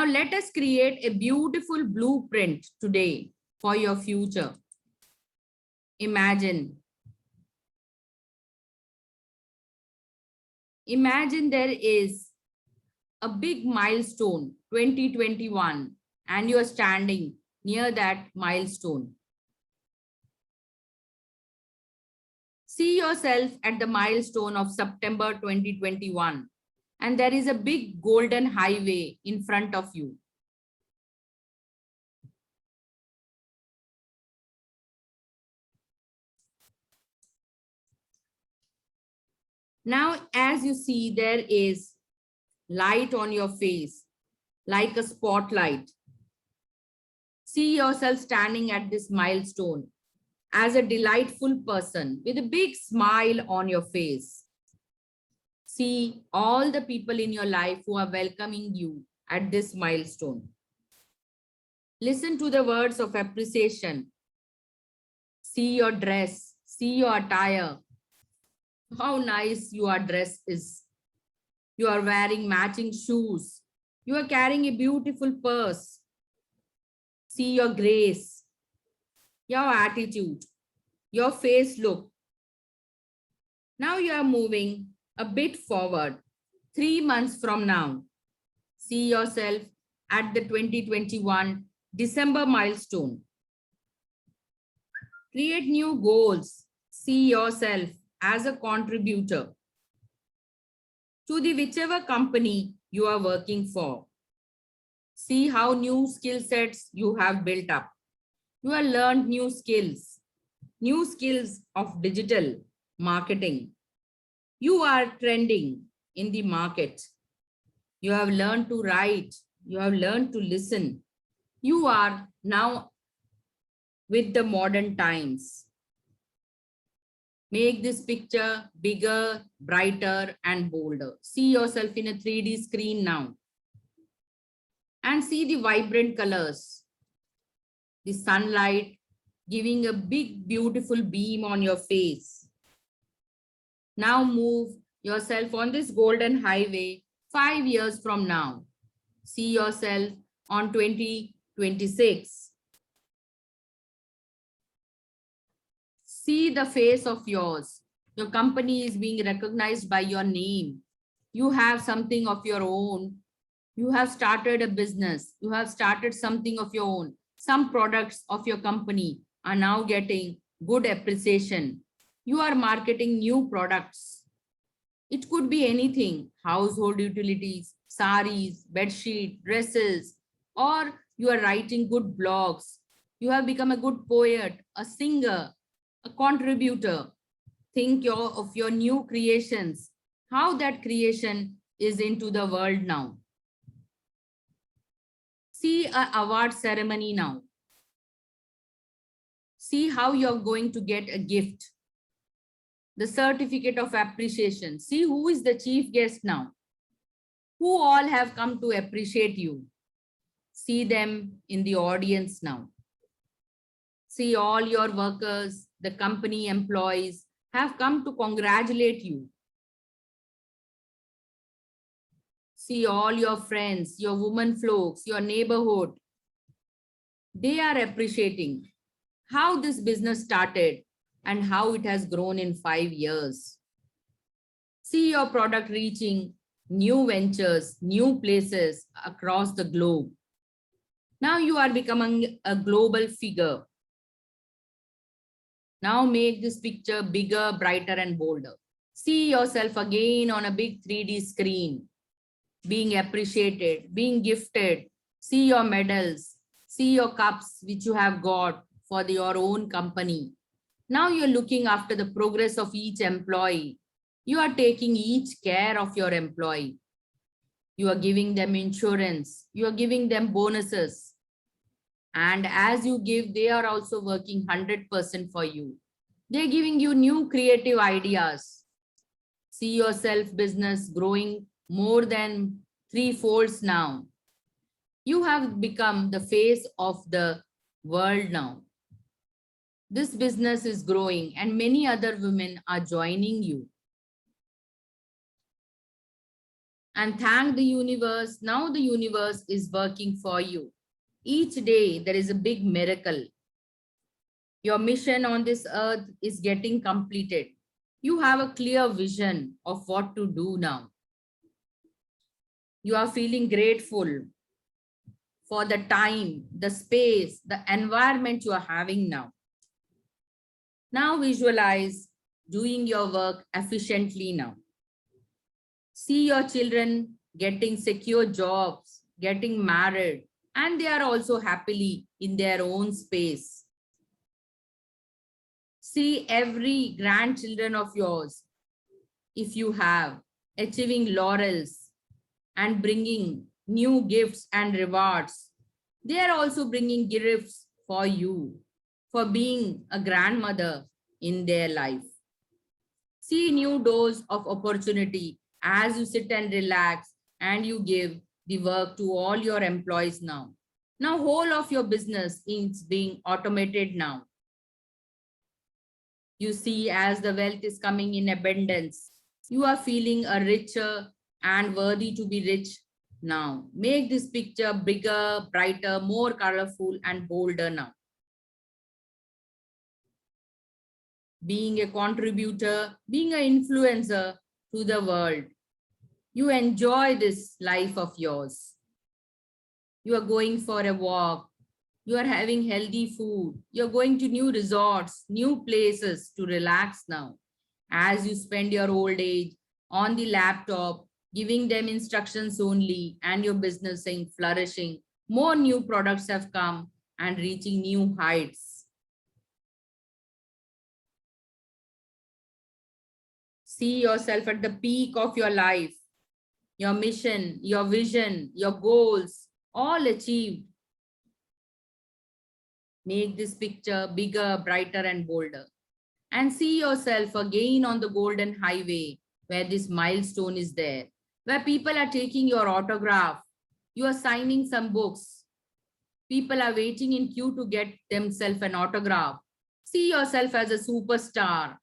Now let us create a beautiful blueprint today for your future. Imagine there is a big milestone, 2021, and you are standing near that milestone. See yourself at the milestone of September 2021, and there is a big golden highway in front of you. Now, as you see, there is light on your face, like a spotlight. See yourself standing at this milestone as a delightful person with a big smile on your face. See all the people in your life who are welcoming you at this milestone. Listen to the words of appreciation. See your dress, see your attire. How nice your dress is. You are wearing matching shoes. You are carrying a beautiful purse. See your grace, your attitude, your face look. Now you are moving a bit forward, 3 months from now. See yourself at the 2021 December milestone. Create new goals. See yourself as a contributor to the whichever company you are working for. See how new skill sets you have built up. You have learned new skills of digital marketing. You are trending in the market. You have learned to write. You have learned to listen. You are now with the modern times. Make this picture bigger, brighter, and bolder. See yourself in a 3D screen now. And see the vibrant colors. The sunlight giving a big, beautiful beam on your face. Now move yourself on this golden highway 5 years from now. See yourself on 2026. See the face of yours. Your company is being recognized by your name. You have something of your own. You have started a business. You have started something of your own. Some products of your company are now getting good appreciation. You are marketing new products. It could be anything, household utilities, saris, bedsheet, dresses, or you are writing good blogs. You have become a good poet, a singer, a contributor. Think of your new creations, how that creation is into the world now. See an award ceremony now. See how you're going to get a gift. The certificate of appreciation. See who is the chief guest now. Who all have come to appreciate you. See them in the audience now. See all your workers, the company employees have come to congratulate you. See all your friends, your women folks, your neighborhood. They are appreciating how this business started and how it has grown in 5 years. See your product reaching new ventures, new places across the globe. Now you are becoming a global figure. Now make this picture bigger, brighter, and bolder. See yourself again on a big 3D screen, being appreciated, being gifted. See your medals, see your cups which you have got for your own company. Now you're looking after the progress of each employee. You are taking each care of your employee. You are giving them insurance. You are giving them bonuses. And as you give, they are also working 100% for you. They're giving you new creative ideas. See yourself business growing more than 3 folds now. You have become the face of the world now. This business is growing and many other women are joining you. and thank the universe. Now the universe is working for you. Each day there is a big miracle. Your mission on this earth is getting completed. You have a clear vision of what to do now. You are feeling grateful for the time, the space, the environment you are having now. Now visualize doing your work efficiently now. See your children getting secure jobs, getting married, and they are also happily in their own space. See every grandchildren of yours, if you have, achieving laurels and bringing new gifts and rewards. They are also bringing gifts for you, for being a grandmother in their life. See new doors of opportunity as you sit and relax and you give the work to all your employees now. Now whole of your business is being automated now. You see as the wealth is coming in abundance, you are feeling a richer and worthy to be rich now. Make this picture bigger, brighter, more colorful and bolder now. Being a contributor, being an influencer to the world. You enjoy this life of yours. You are going for a walk. You are having healthy food. You're going to new resorts, new places to relax now. As you spend your old age on the laptop, giving them instructions only and your business saying flourishing, more new products have come and reaching new heights. See yourself at the peak of your life, your mission, your vision, your goals, all achieved. Make this picture bigger, brighter, and bolder. And see yourself again on the golden highway where this milestone is there, where people are taking your autograph. You are signing some books. People are waiting in queue to get themselves an autograph. See yourself as a superstar.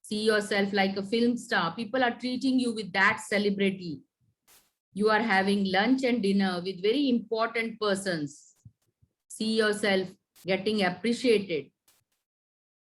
See yourself like a film star. People are treating you with that celebrity. You are having lunch and dinner with very important persons. See yourself getting appreciated.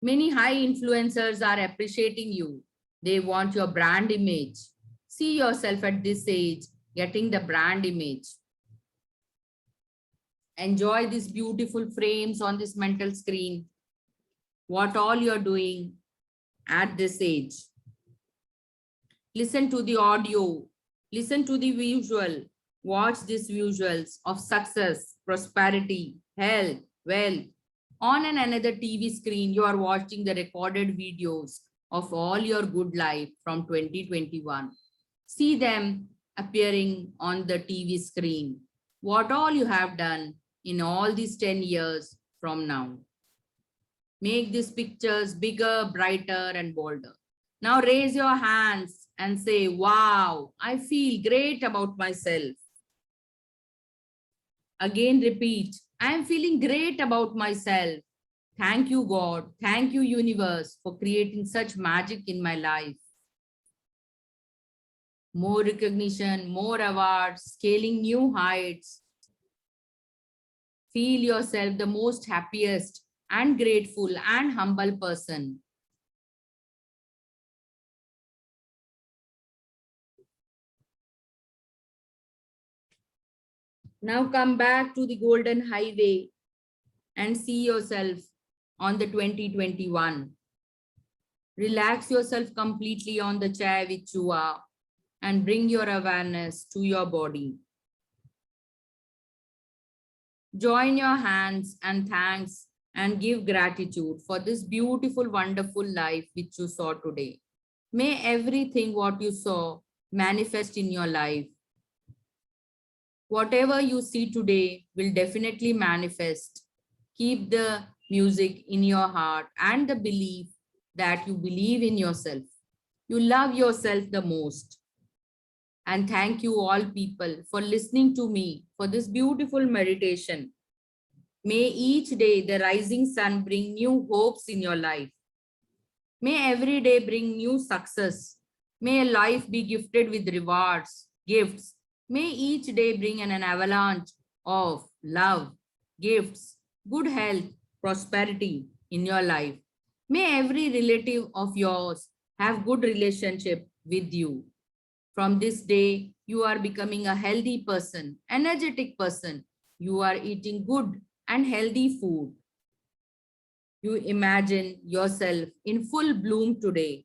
Many high influencers are appreciating you. They want your brand image. See yourself at this age getting the brand image. Enjoy these beautiful frames on this mental screen. What all you're doing at this age. Listen to the audio. Listen to the visual. Watch these visuals of success, prosperity, health, wealth. On another TV screen, you are watching the recorded videos of all your good life from 2021. See them appearing on the TV screen. What all you have done in all these 10 years from now. Make these pictures bigger, brighter, and bolder. Now raise your hands and say, wow, I feel great about myself. Again, repeat, I am feeling great about myself. Thank you, God. Thank you, universe, for creating such magic in my life. More recognition, more awards, scaling new heights. Feel yourself the most happiest and grateful and humble person. Now come back to the golden highway and see yourself on the 2021. Relax yourself completely on the chair which you are and bring your awareness to your body. Join your hands and thanks and give gratitude for this beautiful, wonderful life which you saw today. May everything what you saw manifest in your life. Whatever you see today will definitely manifest. Keep the music in your heart and the belief that you believe in yourself. You love yourself the most. And thank you all people for listening to me for this beautiful meditation. May each day the rising sun bring new hopes in your life. May every day bring new success. May life be gifted with rewards, gifts, May each day bring an avalanche of love, gifts, good health, prosperity in your life. May every relative of yours have good relationship with you. From this day, you are becoming a healthy person, energetic person. You are eating good and healthy food. You imagine yourself in full bloom today.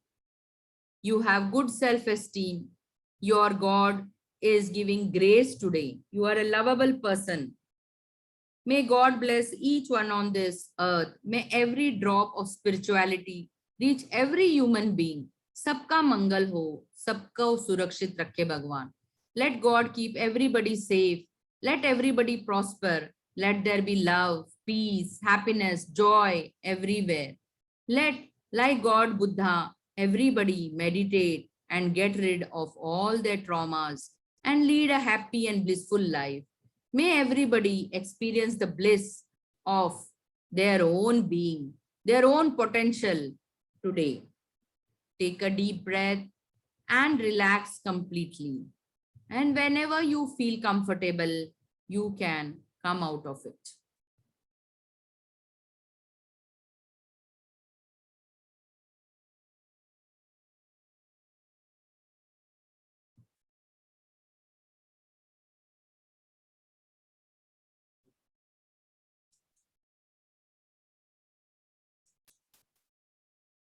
You have good self-esteem. Your God is giving grace today. You are a lovable person. May God bless each one on this earth. May every drop of spirituality reach every human being. सबका मंगल हो, सबको सुरक्षित रखे भगवान. Let God keep everybody safe. Let everybody prosper. Let there be love, peace, happiness, joy everywhere. Let, like God Buddha, everybody meditate and get rid of all their traumas and lead a happy and blissful life. May everybody experience the bliss of their own being, their own potential today. Take a deep breath and relax completely. And whenever you feel comfortable, you can come out of it.